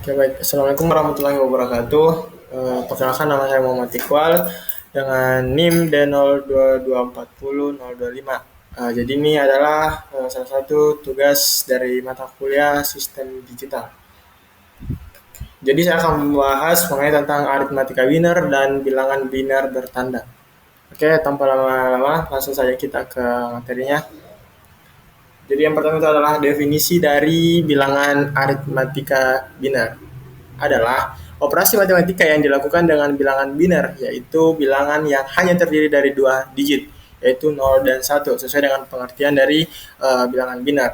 Oke, baik. Assalamualaikum warahmatullahi wabarakatuh. Perkenalkan, nama saya Muhammad Iqbal dengan NIM D02240025. Jadi ini adalah salah satu tugas dari mata kuliah Sistem Digital. Jadi saya akan membahas mengenai tentang aritmatika biner dan bilangan biner bertanda. Oke, tanpa lama-lama langsung saja kita ke materinya. Jadi yang pertama itu adalah definisi dari bilangan aritmatika biner. Adalah operasi matematika yang dilakukan dengan bilangan biner, yaitu bilangan yang hanya terdiri dari dua digit, yaitu 0 dan 1, sesuai dengan pengertian dari bilangan biner.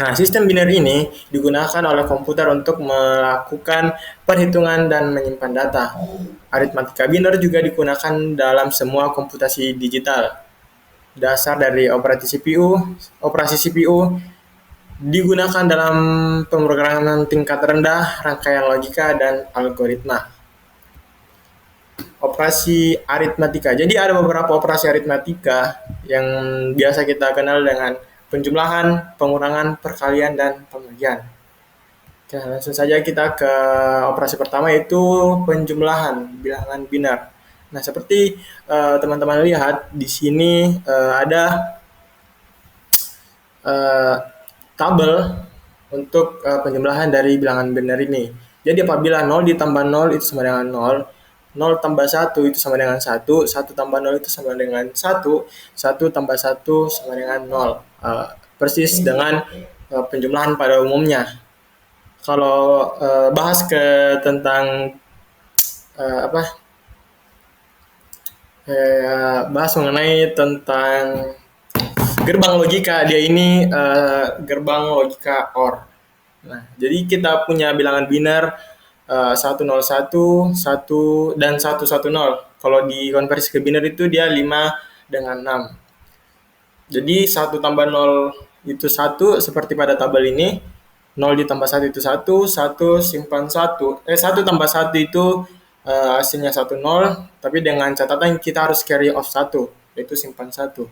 Nah, sistem biner ini digunakan oleh komputer untuk melakukan perhitungan dan menyimpan data. Aritmatika biner juga digunakan dalam semua komputasi digital. Dasar dari operasi CPU digunakan dalam pemrograman tingkat rendah, rangkaian logika, dan algoritma. Operasi aritmatika. Jadi ada beberapa operasi aritmatika yang biasa kita kenal dengan penjumlahan, pengurangan, perkalian, dan pembagian. Oke, langsung saja kita ke operasi pertama, yaitu penjumlahan bilangan biner. Nah, seperti teman-teman lihat di sini ada tabel untuk penjumlahan dari bilangan biner ini. Jadi apabila 0 ditambah 0 itu sama dengan 0, 0 tambah 1 itu sama dengan 1, 1 tambah 0 itu sama dengan 1, 1 tambah 1 sama dengan 0. Persis dengan penjumlahan pada umumnya. Kalau bahas ke tentang bahas mengenai tentang gerbang logika, dia ini gerbang logika OR. Nah, jadi kita punya bilangan biner 101, 1 dan 110. Kalau dikonversi ke biner itu dia 5 dengan 6. Jadi 1 tambah 0 itu 1 seperti pada tabel ini. 0 ditambah 1 itu 1, 1 simpan 1. 1 tambah 1 itu hasilnya 1 0, tapi dengan catatan kita harus carry off 1, yaitu simpan 1.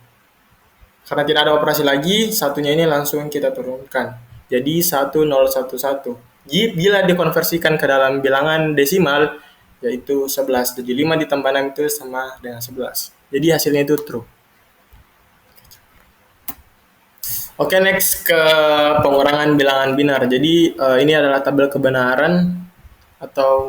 Karena tidak ada operasi lagi, satunya ini langsung kita turunkan. Jadi 1011. Bila dikonversikan ke dalam bilangan desimal, yaitu 11. Jadi 5 ditambah 6 itu sama dengan 11. Jadi hasilnya itu true. Oke, next ke pengurangan bilangan biner. Jadi ini adalah tabel kebenaran atau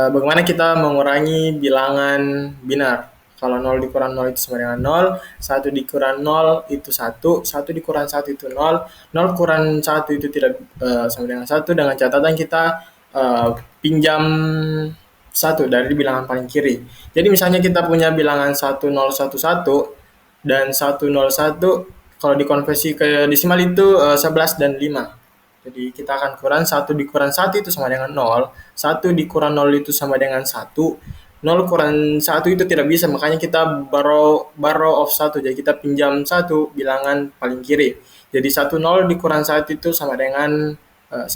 bagaimana kita mengurangi bilangan biner. Kalau 0 dikurang 0 itu sama dengan 0, 1 dikurang 0 itu 1, 1 dikurang 1 itu 0, 0 kurang 1 itu tidak sama dengan 1, dengan catatan kita pinjam 1 dari bilangan paling kiri. Jadi misalnya kita punya bilangan 1011 dan 101, kalau dikonversi ke desimal itu 11 dan 5. Jadi kita akan kurang 1 dikurang 1 itu sama dengan 0, 1 dikurang 0 itu sama dengan 1, 0 kurang 1 itu tidak bisa, makanya kita borrow of 1, jadi kita pinjam 1 bilangan paling kiri. Jadi 1 0 dikurang 1 itu sama dengan 1.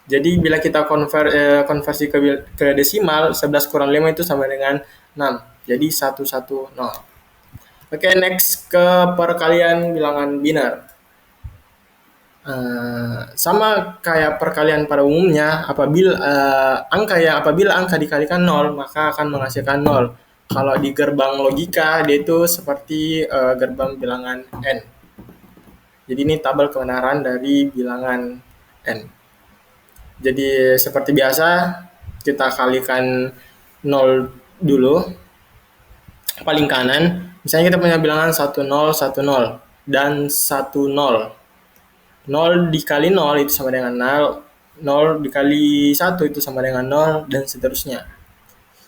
Jadi bila kita konversi ke desimal, 11 kurang 5 itu sama dengan 6. Jadi 110. Oke, next ke perkalian bilangan biner. Sama kayak perkalian pada umumnya, apabila angka dikalikan 0, maka akan menghasilkan 0. Kalau di gerbang logika, dia itu seperti gerbang bilangan n. Jadi ini tabel kebenaran dari bilangan n. Jadi seperti biasa, kita kalikan 0 dulu, paling kanan. Misalnya kita punya bilangan 1010 dan 10. 0 dikali 0 itu sama dengan 0, 0 dikali 1 itu sama dengan 0, dan seterusnya.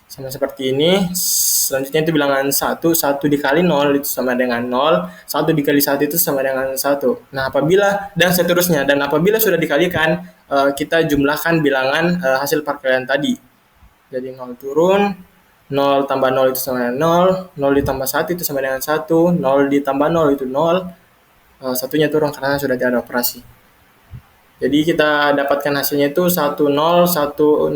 Sama seperti ini. Selanjutnya itu bilangan 1, 1 dikali 0 itu sama dengan 0, 1 dikali 1 itu sama dengan 1. Nah, dan seterusnya. Dan apabila sudah dikalikan, kita jumlahkan bilangan hasil perkalian tadi. Jadi 0 turun, 0 tambah 0 itu sama dengan 0, 0 ditambah 1 itu sama dengan 1, 0 ditambah 0 itu 0, satunya turun karena sudah tidak ada operasi. Jadi kita dapatkan hasilnya itu 10100.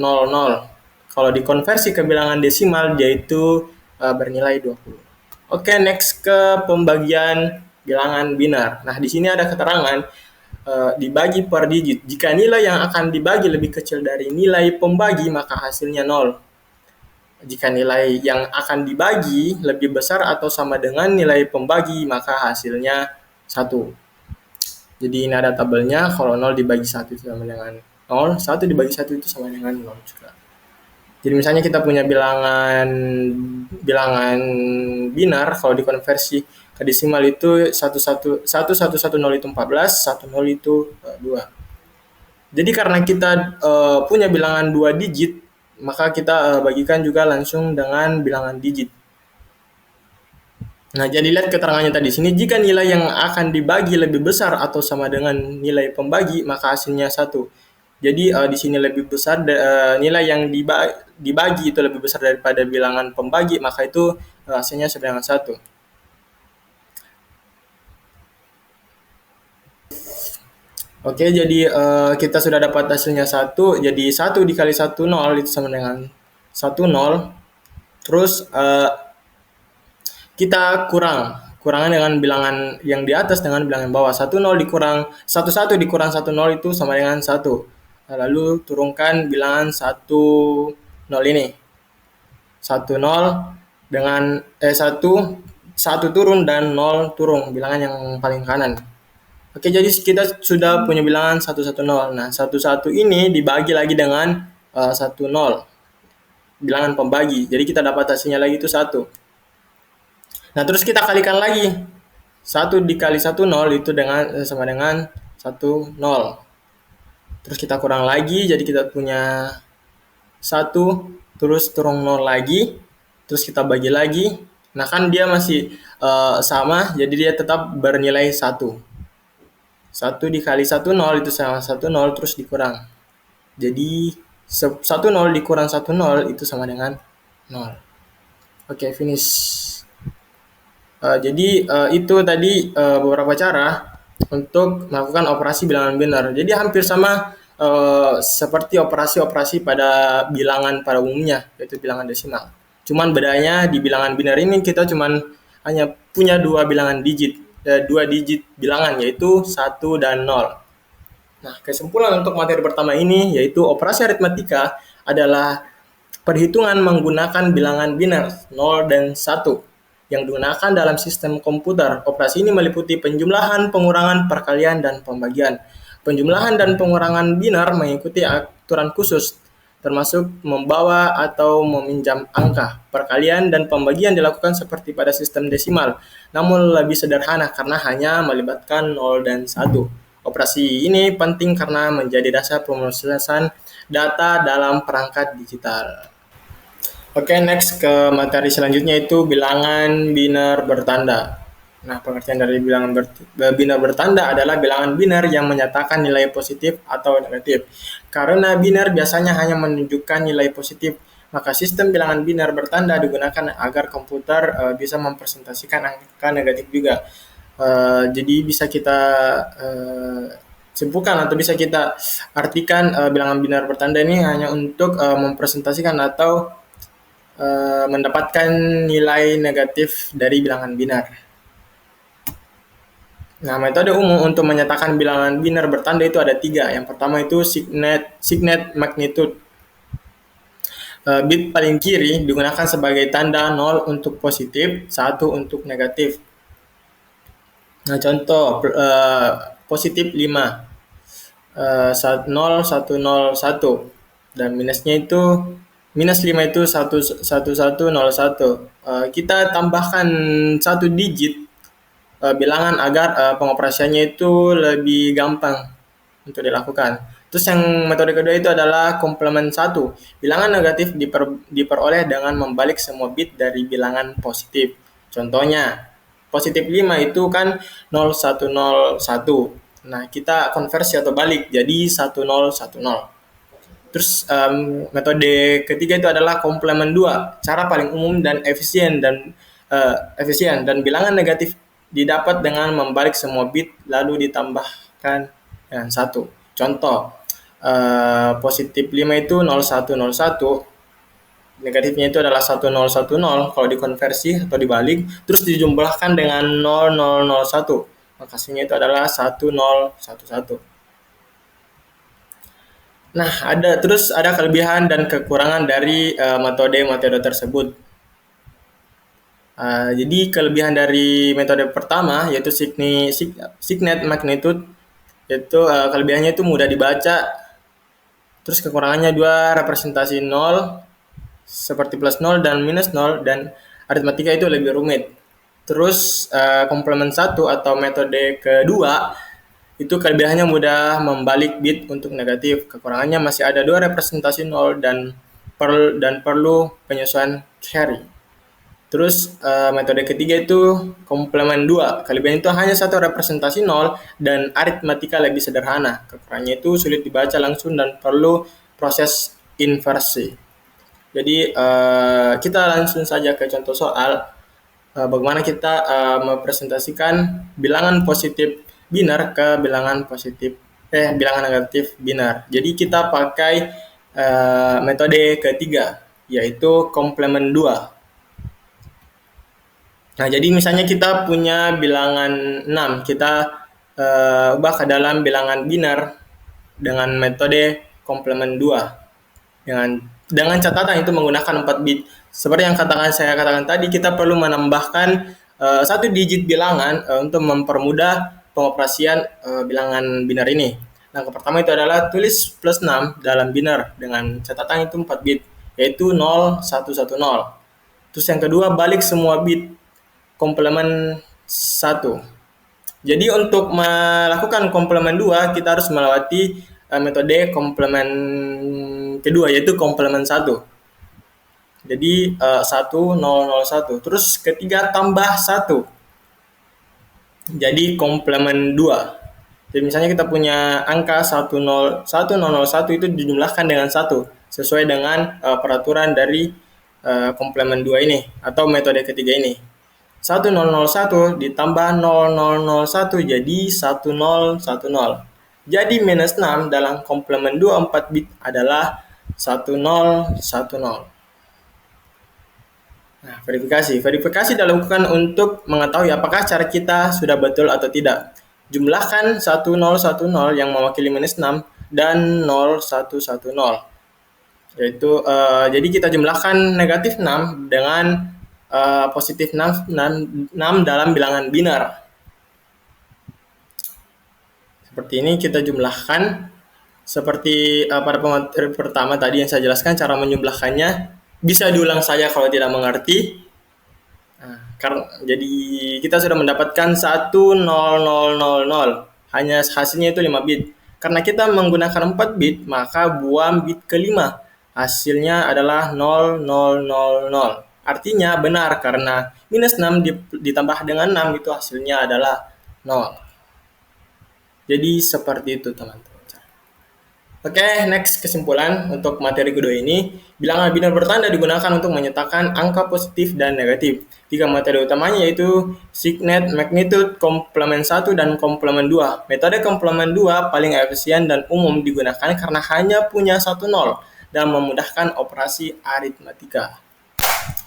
Kalau dikonversi ke bilangan desimal, yaitu bernilai 20. Oke, next ke pembagian bilangan biner. Nah, di sini ada keterangan dibagi per digit. Jika nilai yang akan dibagi lebih kecil dari nilai pembagi, maka hasilnya 0. Jika nilai yang akan dibagi lebih besar atau sama dengan nilai pembagi, maka hasilnya 1. Jadi ini ada tabelnya, kalau 0 dibagi 1 itu sama dengan 0, 1 dibagi 1 itu sama dengan 0 juga. Jadi misalnya kita punya bilangan binar, kalau dikonversi ke desimal itu 1110 itu 14, 10 itu 2. Jadi karena kita punya bilangan 2 digit, maka kita bagikan juga langsung dengan bilangan digit. Nah, jadi lihat keterangannya tadi sini, jika nilai yang akan dibagi lebih besar atau sama dengan nilai pembagi, maka hasilnya 1. Jadi di sini lebih besar nilai yang dibagi itu lebih besar daripada bilangan pembagi, maka itu hasilnya sama dengan 1. Oke, jadi kita sudah dapat hasilnya 1. Jadi 1 dikali 1 0 itu sama dengan 1 0. Terus kita kurangan dengan bilangan yang di atas dengan bilangan bawah. 1 0 dikurang 1 1 dikurang 1 0 itu sama dengan 1. Lalu turunkan bilangan 1 0 ini. 1 0 dengan 1 turun dan 0 turun, bilangan yang paling kanan. Oke, jadi kita sudah punya bilangan 1 1 0. Nah, 1 1 ini dibagi lagi dengan 1 0. Bilangan pembagi. Jadi kita dapat hasilnya lagi itu 1. Nah, terus kita kalikan lagi. 1 dikali 1 0 itu sama dengan 1 0. Terus kita kurang lagi, jadi kita punya 1, terus turun 0 lagi, terus kita bagi lagi. Nah, kan dia masih sama, jadi dia tetap bernilai 1. 1 dikali 1 0 itu sama 1 0, terus dikurang. Jadi 1 0 dikurang 1 0 itu sama dengan 0. Oke, finish. Jadi itu tadi beberapa cara untuk melakukan operasi bilangan binar. Jadi hampir sama seperti operasi-operasi pada bilangan pada umumnya, yaitu bilangan desimal. Cuman bedanya di bilangan binar ini kita cuman hanya punya 2 bilangan digit, 2 digit bilangan, yaitu 1 dan 0. Nah, kesimpulan untuk materi pertama ini yaitu operasi aritmatika adalah perhitungan menggunakan bilangan binar 0 dan 1 yang digunakan dalam sistem komputer. Operasi ini meliputi penjumlahan, pengurangan, perkalian, dan pembagian. Penjumlahan dan pengurangan binar mengikuti aturan khusus, termasuk membawa atau meminjam angka. Perkalian dan pembagian dilakukan seperti pada sistem desimal, namun lebih sederhana karena hanya melibatkan 0 dan 1. Operasi ini penting karena menjadi dasar pemrosesan data dalam perangkat digital. Oke, next ke materi selanjutnya itu bilangan binar bertanda. Nah, pengertian dari bilangan binar bertanda adalah bilangan binar yang menyatakan nilai positif atau negatif. Karena binar biasanya hanya menunjukkan nilai positif, maka sistem bilangan binar bertanda digunakan agar komputer bisa mempresentasikan angka negatif juga. Jadi bisa kita simpulkan atau bisa kita artikan bilangan binar bertanda ini hanya untuk mempresentasikan atau mendapatkan nilai negatif dari bilangan binar. Nah, metode umum untuk menyatakan bilangan binar bertanda itu ada 3. Yang pertama itu signet magnitude. Bit paling kiri digunakan sebagai tanda 0 untuk positif, 1 untuk negatif. Nah, contoh positif 5, 0, 1, 0, 1. Dan minusnya itu minus 5 itu 1, 1, 1, 0, 1. Kita tambahkan 1 digit bilangan agar pengoperasiannya itu lebih gampang untuk dilakukan. Terus yang metode kedua itu adalah komplement 1. Bilangan negatif diperoleh dengan membalik semua bit dari bilangan positif. Contohnya, positif 5 itu kan 0, 1, 0, 1. Nah, kita konversi atau balik jadi 1, 0, 1, 0. Terus metode ketiga itu adalah komplement 2, cara paling umum dan efisien dan bilangan negatif didapat dengan membalik semua bit lalu ditambahkan dengan 1. Contoh, positif 5 itu 0, 1, 0, 1. Negatifnya itu adalah 1, 0, 1, 0 kalau dikonversi atau dibalik, terus dijumlahkan dengan 0, 0, 0, 1. maka hasilnya itu adalah 1011. Nah, ada kelebihan dan kekurangan dari metode-metode tersebut. Jadi kelebihan dari metode pertama yaitu signet magnitude, yaitu kelebihannya itu mudah dibaca. Terus kekurangannya dua, representasi nol seperti plus nol dan minus nol, dan aritmatika itu lebih rumit. Terus komplement satu atau metode kedua itu kelebihannya mudah membalik bit untuk negatif. Kekurangannya masih ada dua representasi nol dan perlu penyesuaian carry. Terus metode ketiga itu komplement 2. Kelebihan itu hanya satu representasi nol dan aritmatika lebih sederhana. Kekurangannya itu sulit dibaca langsung dan perlu proses inversi. Jadi kita langsung saja ke contoh soal bagaimana kita mempresentasikan bilangan positif binar ke bilangan negatif binar. Jadi kita pakai metode ketiga yaitu komplement 2. Nah, jadi misalnya kita punya bilangan 6, kita ubah ke dalam bilangan binar dengan metode komplement 2. Dengan catatan itu menggunakan 4 bit. Seperti yang saya katakan tadi, kita perlu menambahkan satu digit bilangan untuk mempermudah pengoperasian bilangan binar ini. Nah, yang pertama itu adalah tulis plus 6 dalam binar dengan catatan itu 4 bit, yaitu 0, 1, 1, 0. Terus yang kedua, balik semua bit komplement 1. Jadi untuk melakukan komplement 2 kita harus melewati metode komplement kedua yaitu komplement 1. Jadi 1 0 0 1. Terus ketiga tambah 1. Jadi komplement 2. Jadi misalnya kita punya angka 1001 itu dijumlahkan dengan 1 sesuai dengan peraturan dari komplement 2 ini atau metode ketiga ini. 1001 ditambah 0001 jadi 1010. Jadi minus 6 dalam komplement 2 4 bit adalah 1010. Nah, verifikasi dilakukan untuk mengetahui apakah cara kita sudah betul atau tidak. Jumlahkan 1010 yang mewakili minus 6 dan 0110. Yaitu jadi kita jumlahkan negatif 6 dengan positif 6 dalam bilangan binar. Seperti ini kita jumlahkan seperti pada materi pertama tadi yang saya jelaskan cara menjumlahkannya. Bisa diulang saja kalau tidak mengerti. Jadi kita sudah mendapatkan 1000. Hanya hasilnya itu 5 bit. Karena kita menggunakan 4 bit, maka buang bit kelima. Hasilnya adalah 0000. Artinya benar karena minus 6 ditambah dengan 6 itu hasilnya adalah 0. Jadi seperti itu teman-teman. Oke, next kesimpulan untuk materi kedua ini. Bilangan binar bertanda digunakan untuk menyatakan angka positif dan negatif. 3 materi utamanya yaitu signet, magnitude, komplement 1, dan komplement 2. Metode komplement 2 paling efisien dan umum digunakan karena hanya punya 1 nol dan memudahkan operasi aritmatika.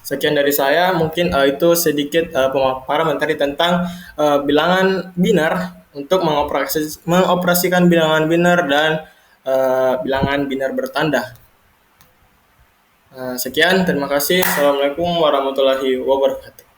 Sekian dari saya, mungkin itu sedikit pemaparan materi tentang bilangan binar untuk mengoperasikan bilangan binar dan bilangan binar bertanda. Sekian, terima kasih. Assalamualaikum warahmatullahi wabarakatuh.